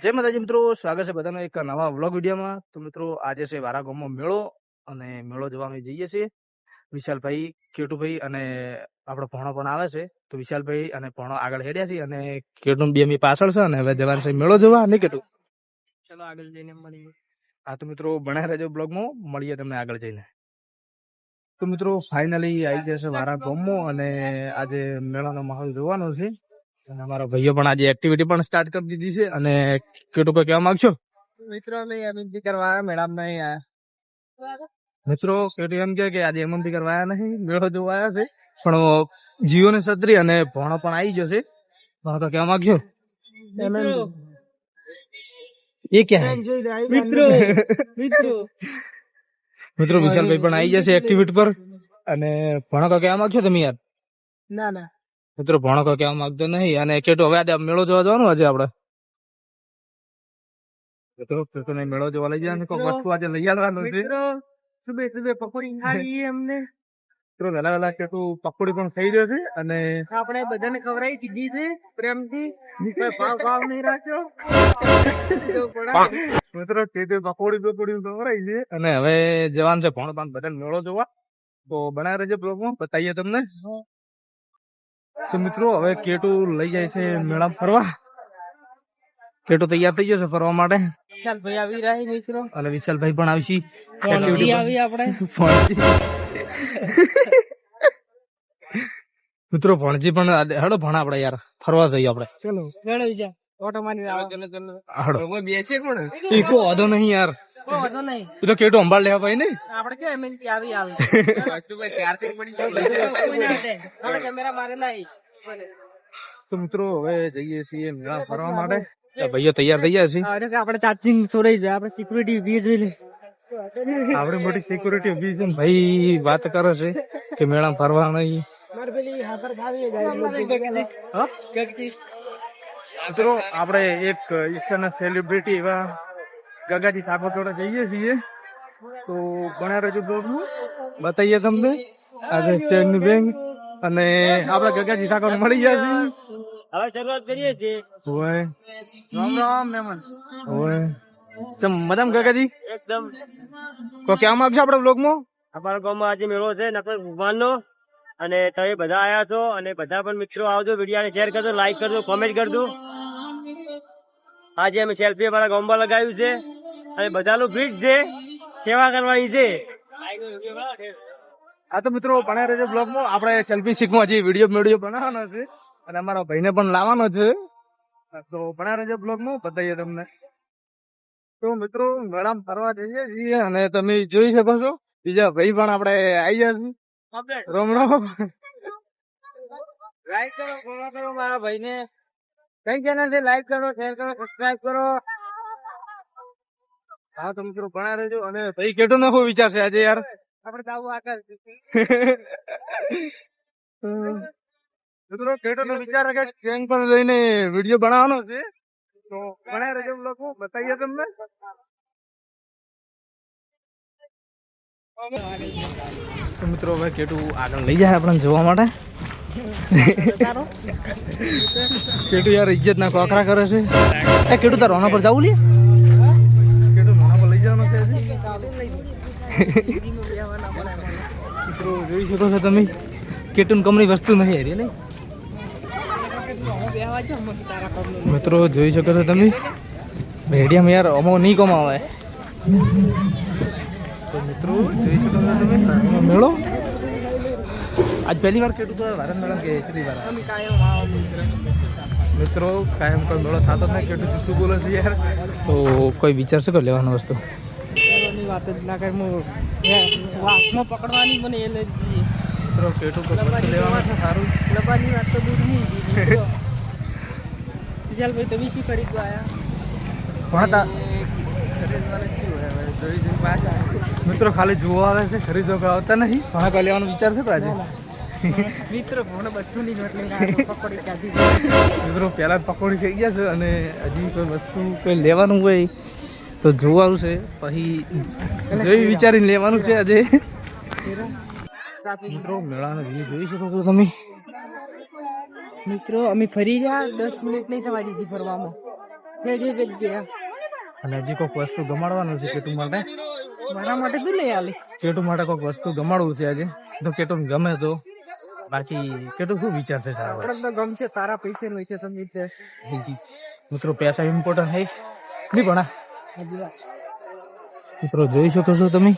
જય માતાજી મિત્રો, સ્વાગત છે બધાનો એક નવા વ્લોગ વિડીયોમાં। તો મિત્રો આજે છે વારા ગામમાં મેળો, અને મેળો જોવા અમે જઈએ છીએ। વિશાલભાઈ, કેટુભાઈ અને આપણો ભણો પણ આવે છે। તો વિશાલભાઈ અને ભણો આગળ હેડ્યા છે અને કેટુ બે મી પાછળ છે, અને હવે જવાનું છે મેળો જોવા, નહીં કેટુ? ચલો આગળ જઈને મળીએ। હા તો મિત્રો બનાવી રહેજો બ્લોગમાં, મળીએ તમને આગળ જઈને। તો મિત્રો ફાઇનલી આવી જશે વારા ગામમાં, અને આજે મેળાનો માહોલ જોવાનો છે। અને અમારા ભાઈઓ પણ આજે એક્ટિવિટી પણ સ્ટાર્ટ કરી દીધી છે। અને કેટુ કોઈ કહેવા માંગશો? મિત્રો અમે એમએમપી કરવા મેળામાં નહીં આયા। મિત્રો કેટુ એમ કે આજે એમએમપી કરવા આવ્યા નહીં, મેળો જોવા આવ્યા છે। પણ જીઓ ને છત્રી અને ભણો પણ આવી જશે, ભણો તો કહેવા માંગશો? એ ક્યાં મિત્રો મિત્રો મિત્રો વિશાલભાઈ પણ આવી જશે એક્ટિવિટી પર, અને ભણો તો કહેવા માંગશો તમે યાર? ના ના મિત્રો ભણો તો કહેવા માંગતો નહીં, અને કેટુ હવે આજે મેળો જોવા જવાનું આજે આપણે? તો મેળો જોવા લઈ જવાનું, કોઈ વસ્તુ આજે લઈ આવવાનું છે। મિત્રો સુબે સુબે પકોડી ખાવી અમને। મિત્રો વહેલા વહેલા કેટુ પકોડી પણ થઈ રહ્યો છે, અને આપણે બધાને ખવડાવી દીધી છે પ્રેમથી, કોઈ ભાવ નહીં રાખ્યો। મિત્રો કેટુ પકોડી ખવડાવી છે, અને હવે જવાનું છે ભણ પણ બધાને મેળો જોવા। તો બનાવી રહેજો બ્લોગમાં, બતાવીએ તમને। તો મિત્રો હવે કેટુ લઈ જાય છે મેળા ફરવા। કેટુ તૈયાર થઈ જશે ફરવા માટે, વિશાલભાઈ આવી રહ્યા મિત્રો, અને વિશાલભાઈ પણ આવશે। આવી આપણે મિત્રો ભણજી પણ હેડો ભણ આપણે યાર ફરવા જઈએ આપણે। ચલો ગણો વિચાર ઓટો મારી હેડો બેસે કોણ એ કોઈ વાંધો નહીં યાર, વાંધો નહીં, એ તો કેટુ અંબાળ લેવા ભાઈ નહીં, આપણે કે એમએનપી આવી વસ્તુ પર ચાર્જિંગ પડી જાય આપણે કેમેરા મારેલા અહીં। તો મિત્રો હવે જઈએ છીએ મેળા ફરવા માટે। ભાઈઓ તૈયાર થઈ ગયા છે, આપણે ચાર્જિંગ છોડાઈ જાય, આપણે સિક્યુરિટી ઊભી જોઈ લે, આપણે મોટી સિક્યુરિટી ઊભી છે, ભાઈ વાત કરે છે કે મેળા ફરવા નહીં। મિત્રો આપણે એક ઈચ્છાના સેલિબ્રિટી એવા ગગાજી ઠાકોર જોડે જઈએ છીએ। તો બન્યા રહેજો બ્લોગમાં, બતાવીએ તમને આજે સ્ટેટની બેંક, અને આપડા ગગાજી ઠાકોર મળી ગયા છે। હવે શરૂઆત કરીએ છીએ। ઓય રામ રામ મહેમાન, ઓય તમ મદમ ગગાજી એકદમ કો કેવા માંગશો આપડા બ્લોગમાં? અમારા ગામમાં આજે મેળો છે નકર ભગવાનનો, અને તમે બધા આયા છો, અને બધા પણ મિત્રો આવજો, વિડીયોને શેર કરજો, લાઈક કરજો, કોમેન્ટ કરજો। આજે અમે સેલ્ફી અમારા ગામમાં લગાવ્યું છે, અને બધાનું ફીટ છે, સેવા કરવાની છે। આ તો મિત્રો બન્યા રહેજો બ્લોગમાં, આપણે સેલ્ફી શીખવા હજી વિડીયો બનાવવાનો છે, અને અમારા ભાઈને પણ લાવવાનો છે। તો બન્યા રહેજો બ્લોગમાં, બતાવીએ તમને। તો મિત્રો મેળામાં ફરવા જઈએ છીએ, અને તમે જોઈ શકો છો બીજા ભાઈ પણ આપણે આવી ગયા છે। રામ રામ, લાઈક કરો, ફોલો કરો મારા ભાઈને, કઈ ચેનલ છે લાઈક કરો, શેર કરો, સબસ્ક્રાઇબ કરો। હા તો મિત્રો બન્યા રહેજો, અને ભાઈ કેટુ નો શું વિચાર છે આજે યાર? આપણે જાવું આગળ મિત્રો કેટુ નો વિચાર કે ટ્રેન પર જઈને વિડીયો બનાવવાનો છે। તો બન્યા રહેજો બ્લોગમાં, બતાવીએ તમને। તો મિત્રો હવે કેટુ આગળ લઈ જાય આપણને જોવા માટે। કેટુ યાર ઇજ્જત ના કોકરા કરે છે। એ કેટુ તાર રોના પર જાવું લે, કેટુ રોના પર લઈ જવાનો છે મિત્રો જોઈ શકો છો તમે, કેટુ કંપની વસ્તુ નહીં હારી નહીં મિત્રો, જોઈ શકો છો તમે રેડિયમ યાર અમો નહીં કમાવે। તો મિત્રો જોઈ શકો છો તમે મેળો, આજ પહેલી વાર કેટુ તો ભારત મેળા કે છેલ્લી વાર? મિત્રો કાયમ કોઈ મેળો સાતો જ નહીં, કેટુ શું બોલે છે યાર? તો કોઈ વિચારશે કોઈ લેવાનો વસ્તુ? વાત જ ના કર, વાસમાં પકડવાની મને એલર્જી। મિત્રો કેટુ લેવાનું છે સારું, લબાની વાત તો દૂર નહીં। વિશાલભાઈ તમે શું ખરીદવા આયા? મિત્રો ખાલી જોવા આવે છે, ખરીદવા આવતા નહીં। ઘણા કોઈ લેવાનો વિચાર છે તો આજે? મિત્રો ફોન 200 ની નોટ લઈને આવ્યો, પકોડી ખાધી। મિત્રો પહેલા જ પકોડી થઈ ગયા છે, અને હજી કોઈ વસ્તુ કોઈ લેવાનું હોય તો જોવાનું છે, પછી જોઈ વિચારીને લેવાનું છે આજે। મિત્રો મેળાનો વ્યૂ જોઈ શકો છો તમે। મિત્રો અમે ફરી રહ્યા, 10 મિનિટ નહીં થવા દીધી ફરવામાં। અને હજી કોઈક વસ્તુ ગમાડવાનું છે કેટુ માટે. મારા માટે તો લઈ આલી. કેટુ માટે કોઈક વસ્તુ ગમાડવું છે આજે. તો કેટુ ગમે તો બાકી કેટુ શું વિચાર છે તારા? આપણે તો ગમશે તારા પૈસે નું છે તમે મિત્રો પૈસા ઇમ્પોર્ટન્ટ હે નહીં ભણા. મિત્રો જોઈ શકો છો તમે,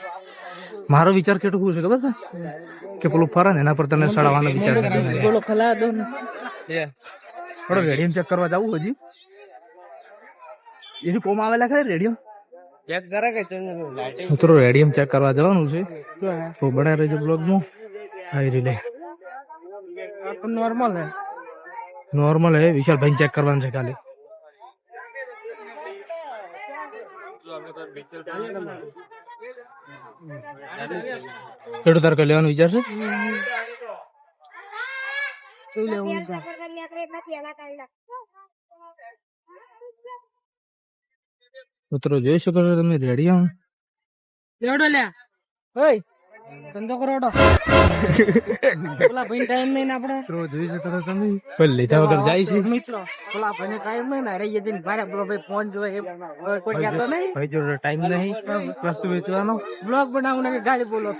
મારો વિચાર કેટલું શું છે ખબર છે કે પેલું ફરે ને એના પર તને સડાવવાનો વિચાર છે. બોલો ખલા દો ને. થોડો રેડિયમ ચેક કરવા જવું હજી. એની કોમ આવેલા ખરે રેડિયમ ચેક કરે કે મિત્રો રેડિયમ ચેક કરવા જવાનું છે. તો બના રહેજો બ્લોગમાં. આવી રીતે નોર્મલ હે, નોર્મલ હે. વિશાલભાઈ ચેક કરવાનું છે ખાલી. કેટલું તારે કઈ લેવાનું વિચાર છે? શું લેવું છે? મિત્રો જોઈ શકો છો તમે રેડિયમ. લેવડો લે ઓય ધંધો કરોડો. પેલા ભાઈ ટાઈમ નહીં ને આપણે મિત્રો જોઈ શકો છો તમે કોઈ લીધા વગર જાય છે. મિત્રો પેલા ભાઈ ટાઈમ નહીં ને રહી જઈને ભારે પેલો ભાઈ ફોન જોવે કોઈ કહેતો નહીં. ભાઈ જોડે ટાઈમ નહીં વસ્તુ વેચવાનો. બ્લોગ બનાવું ને ગાડી બોલો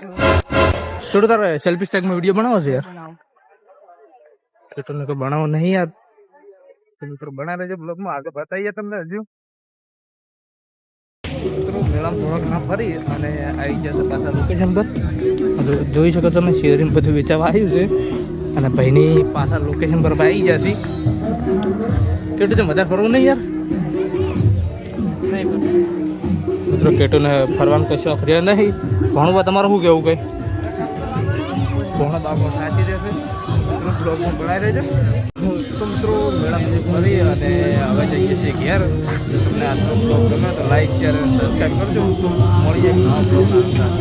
શું તારે સેલ્ફી સ્ટેક માં વિડીયો બનાવો છે યાર? કેટલું તો બનાવો નહીં યાર. તો મિત્રો બના રહેજો બ્લોગ માં, આગળ બતાવીએ તમને હજુ. મિત્રો મેળામાં થોડોક ના ફરી અને આવી જશે પાછા લોકેશન પર. જોઈ શકો તમે શેરીને બધું વેચાવા આવ્યું છે અને ભાઈની પાછા લોકેશન પર આવી જશે. કેટલું છે વધારે ફરવું નહીં યાર? મિત્રો કેટુને ફરવાનું કઈ શોખ રહ્યો નહીં. ભણવા તમારું શું કેવું કઈ? ભણો બાબો સાચી રહેશે. મિત્રો બ્લોગમાં બનાવી રહેજો. તો મિત્રો મેળામાં ફરી અને હવે જઈએ છીએ ઘેર. તમને આજનો બ્લોગ ગમે તો લાઈક શેર અને સબસ્ક્રાઈબ કરજો. મળીએ નવા બ્લોગના.